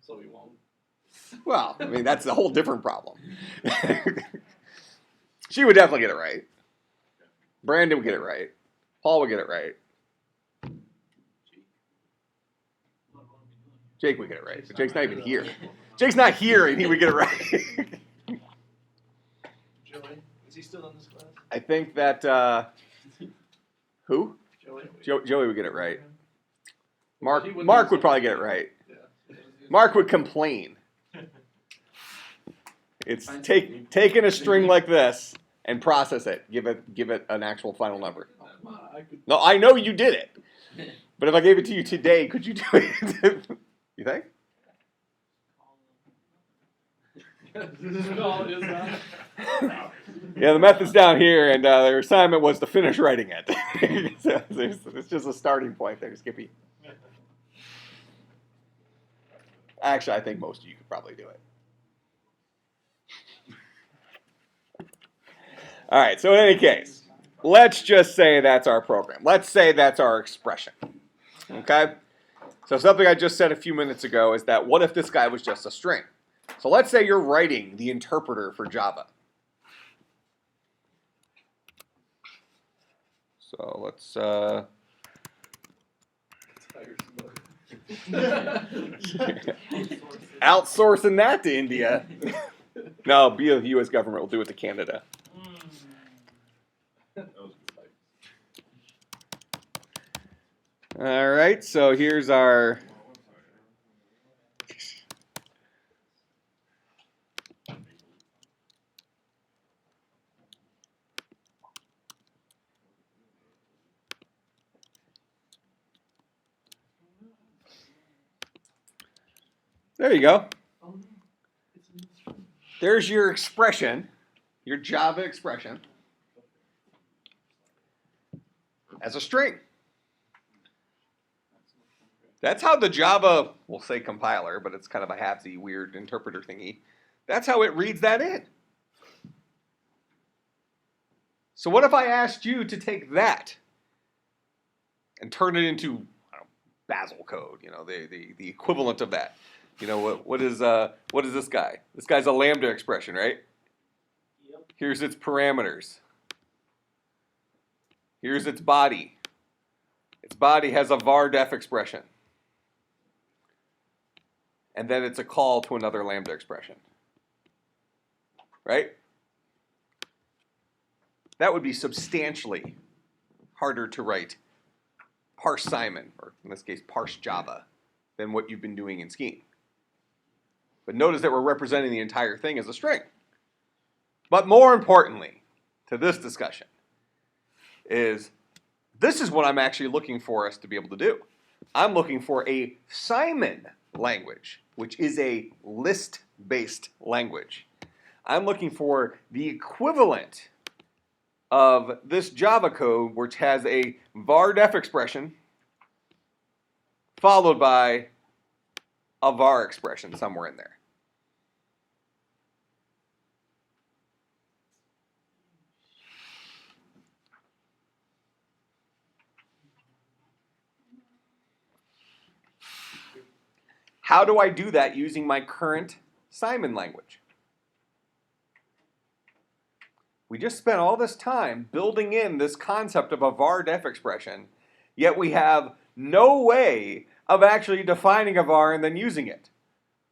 So we won't. Well, I mean, that's a whole different problem. She would definitely get it right. Brandon would get it right. Paul would get it right. Jake would get it right. But Jake's not even here. Jake's not here and he would get it right. Joey, is he still in this class? I think that, who? Joey? Joey would get it right. He Mark wouldn't would probably get it right. Yeah. Mark would complain. It's taking a string like this and process it. Give it an actual final number. No, I know you did it. But if I gave it to you today, could you do it? You think? Yeah, the method's down here, and their assignment was to finish writing it. So it's just a starting point there, Skippy. Actually, I think most of you could probably do it. All right, so in any case, let's just say that's our program. Let's say that's our expression. Okay? So something I just said a few minutes ago is that what if this guy was just a string? So let's say you're writing the interpreter for Java. So let's outsourcing that to India. No, be a U.S. government will do it to Canada. That was good. All right, so here's our. There you go. Oh no, it's a new string. There's your expression, your Java expression, as a string. That's how the Java, we'll say compiler, but it's kind of a halfsy, weird interpreter thingy. That's how it reads that in. So what if I asked you to take that and turn it into, I don't know, Bazel code, the equivalent of that? What is this guy? This guy's a lambda expression, right? Yep. Here's its parameters. Here's its body. Its body has a var def expression. And then it's a call to another lambda expression. Right? That would be substantially harder to write parse Simon, or in this case parse Java, than what you've been doing in Scheme. But notice that we're representing the entire thing as a string. But more importantly to this discussion is this is what I'm actually looking for us to be able to do. I'm looking for a Simon language, which is a list-based language. I'm looking for the equivalent of this Java code, which has a var def expression followed by a var expression somewhere in there. How do I do that using my current Simon language? We just spent all this time building in this concept of a var def expression, yet we have no way of actually defining a var and then using it.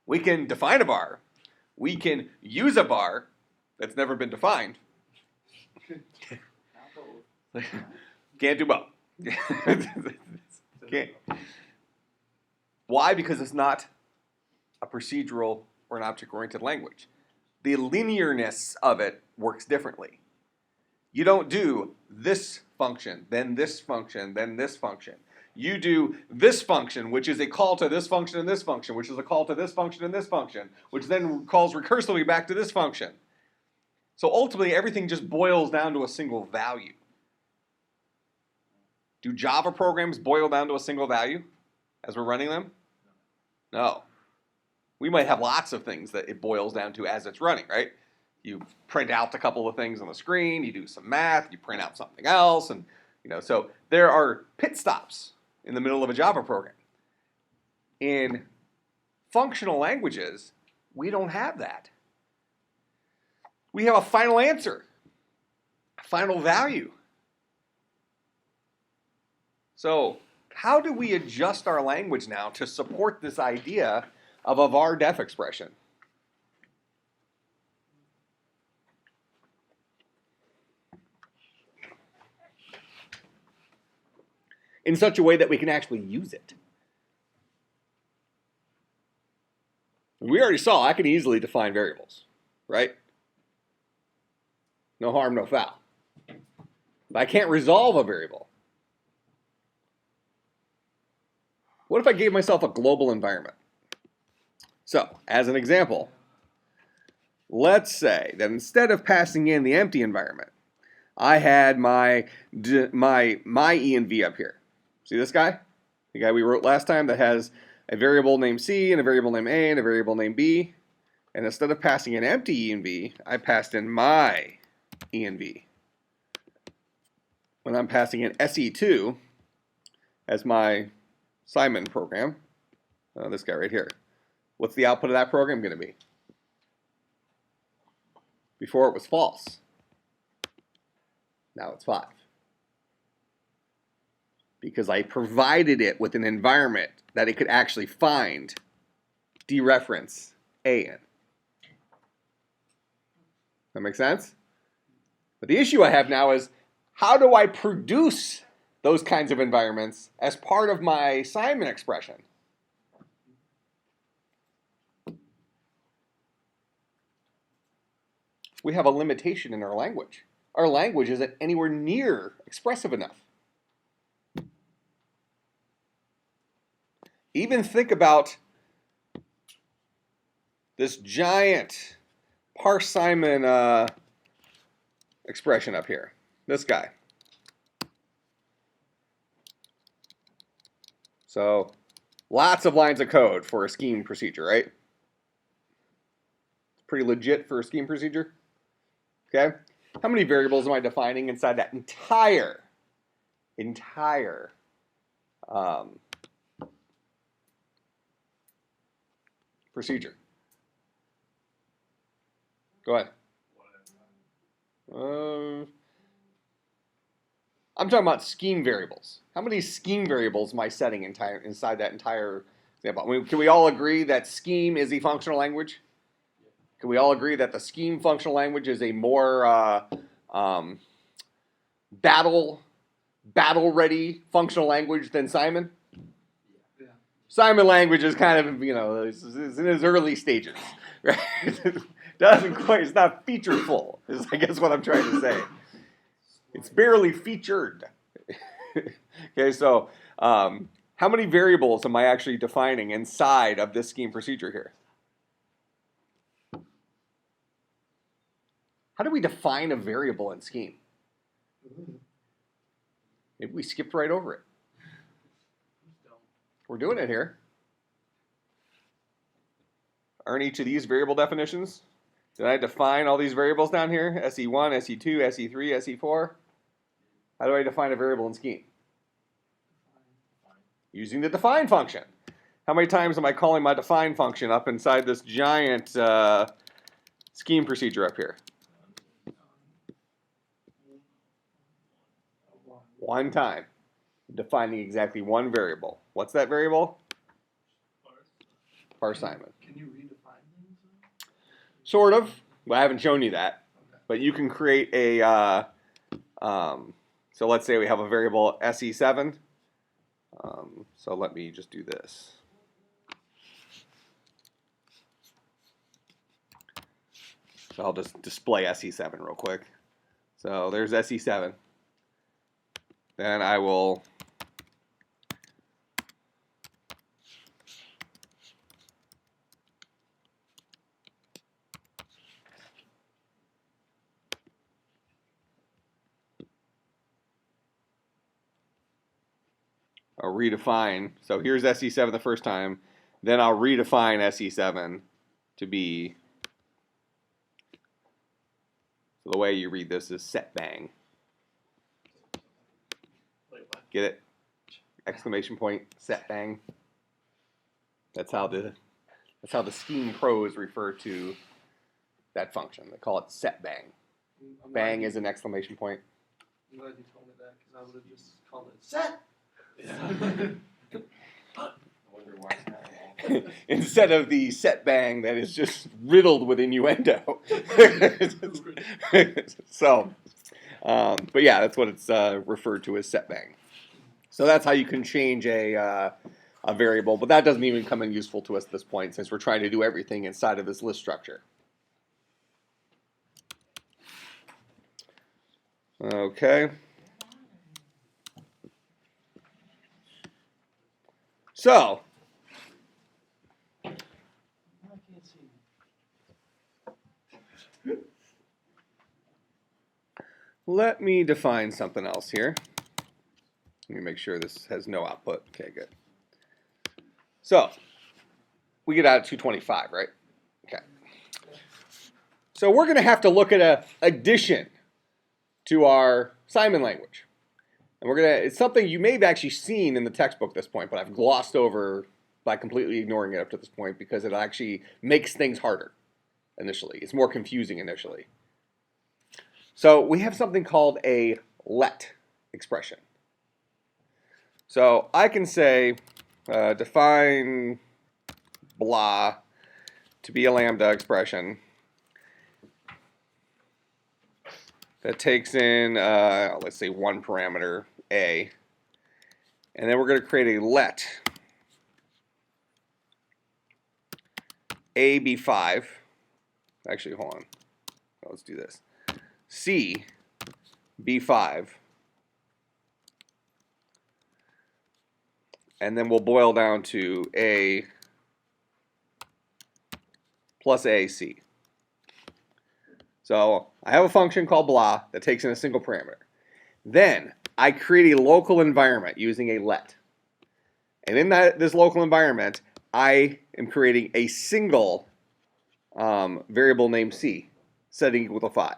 We can define a var. We can use a var that's never been defined. Can't do both. Can't. Why? Because it's not a procedural or an object-oriented language. The linearness of it works differently. You don't do this function, then this function, then this function. You do this function, which is a call to this function and this function, which is a call to this function and this function, which then calls recursively back to this function. So ultimately, everything just boils down to a single value. Do Java programs boil down to a single value as we're running them? No. We might have lots of things that it boils down to as it's running, right? You print out a couple of things on the screen, you do some math, you print out something else, and so there are pit stops in the middle of a Java program. In functional languages, we don't have that. We have a final answer, a final value. So how do we adjust our language now to support this idea of a var def expression? In such a way that we can actually use it. We already saw I can easily define variables, right? No harm, no foul. But I can't resolve a variable. What if I gave myself a global environment? So, as an example, let's say that instead of passing in the empty environment, I had my env up here. See this guy? The guy we wrote last time that has a variable named C and a variable named A and a variable named B. And instead of passing in empty env, I passed in my env. When I'm passing in SE2 as my Simon program, this guy right here, what's the output of that program going to be? Before it was false. Now it's 5. Because I provided it with an environment that it could actually find, dereference A in. That make sense? But the issue I have now is, how do I produce those kinds of environments as part of my Simon expression? We have a limitation in our language. Our language isn't anywhere near expressive enough. Even think about this giant parse Simon expression up here. This guy. So lots of lines of code for a scheme procedure, right? It's pretty legit for a scheme procedure. Okay? How many variables am I defining inside that entire procedure? Go ahead. I'm talking about scheme variables. How many scheme variables am I setting inside that entire example? I mean, can we all agree that scheme is a functional language? Can we all agree that the scheme functional language is a more battle-ready functional language than Simon? Yeah. Simon language is kind of, is in its early stages, right? Doesn't quite, it's not featureful, is I guess what I'm trying to say. It's barely featured. Okay, so how many variables am I actually defining inside of this scheme procedure here? How do we define a variable in scheme? Maybe we skipped right over it. We're doing it here. Aren't each of these variable definitions? Did I define all these variables down here? SE1, SE2, SE3, SE4? How do I define a variable in scheme? Using the define function. How many times am I calling my define function up inside this giant scheme procedure up here? One time. Defining exactly one variable. What's that variable? Parse Simon. Can you redefine things? Sort of. Well, I haven't shown you that. But you can create a, so let's say we have a variable SE7. So let me just do this. So I'll just display SE7 real quick. So there's SE7. Then I will redefine. So here's SE7 the first time. Then I'll redefine SE7 to be, so the way you read this is set bang. Get it? Exclamation point, set bang. That's how the scheme pros refer to that function. They call it set bang. Bang is an exclamation point. I'm glad you told me that, because I would have just called it set. Instead of the set bang that is just riddled with innuendo. So, but yeah, that's what it's referred to as set bang. So that's how you can change a variable, but that doesn't even come in useful to us at this point since we're trying to do everything inside of this list structure. Okay. So, I can't see. let me define something else here. Let me make sure this has no output. Okay, good. So, we get out at 225, right? Okay. So we're going to have to look at an addition to our Simon language. And it's something you may have actually seen in the textbook at this point, but I've glossed over by completely ignoring it up to this point because it actually makes things harder initially. It's more confusing initially. So we have something called a let expression. So I can say define blah to be a lambda expression that takes in, let's say, one parameter, a. And then we're going to create a let a be 5. Actually, hold on. Let's do this. C be 5. And then we'll boil down to a plus ac. So I have a function called blah that takes in a single parameter. Then I create a local environment using a let. And in this local environment, I am creating a single variable named c, setting equal to 5.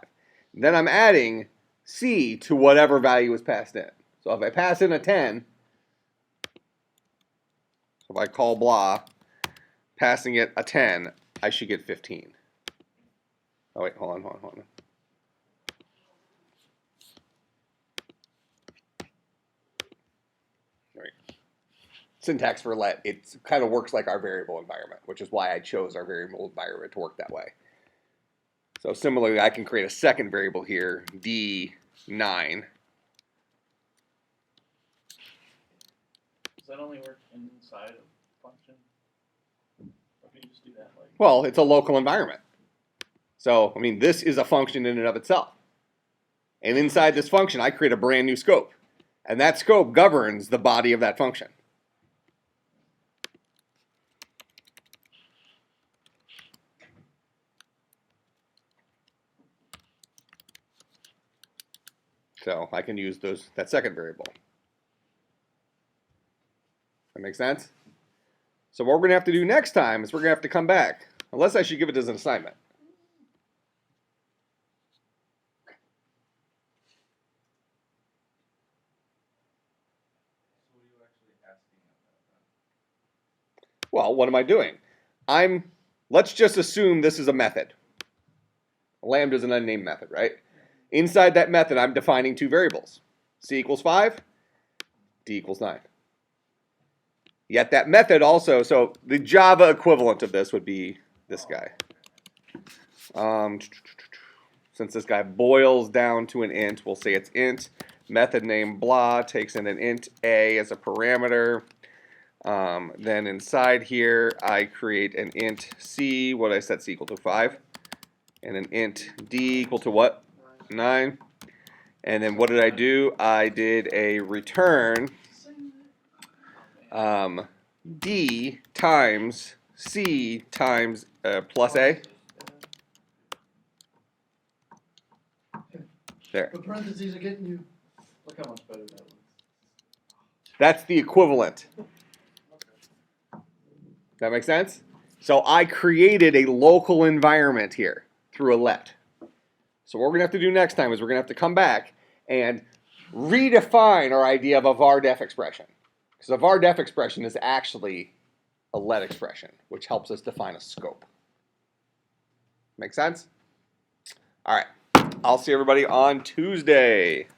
Then I'm adding c to whatever value is passed in. So if I pass in a 10, so if I call blah, passing it a 10, I should get 15. Oh wait, hold on. Right. Syntax for let, it kind of works like our variable environment, which is why I chose our variable environment to work that way. So similarly, I can create a second variable here, d9. Does that only work inside of function? Or can you just do that like? Well, it's a local environment. So, I mean, this is a function in and of itself. And inside this function, I create a brand new scope. And that scope governs the body of that function. So I can use that second variable. That makes sense? So what we're going to have to do next time is we're going to have to come back. Unless I should give it as an assignment. So what are you actually asking about that? Well, what am I doing? Let's just assume this is a method. Lambda is an unnamed method, right? Inside that method, I'm defining two variables. C equals 5, D equals 9. Yet that method also, so the Java equivalent of this would be this guy. Since this guy boils down to an int, we'll say it's int. Method name blah takes in an int a as a parameter. Then inside here, I create an int c. What did I set c equal to 5? And an int d equal to what? 9. And then what did I do? I did a return d times c times plus a. There. The parentheses are getting you. Look how much better that looks. That's the equivalent. That make sense? So I created a local environment here through a let. So what we're going to have to do next time is we're going to have to come back and redefine our idea of a var-def expression. Because a var-def expression is actually a let expression, which helps us define a scope. Make sense? All right. I'll see everybody on Tuesday.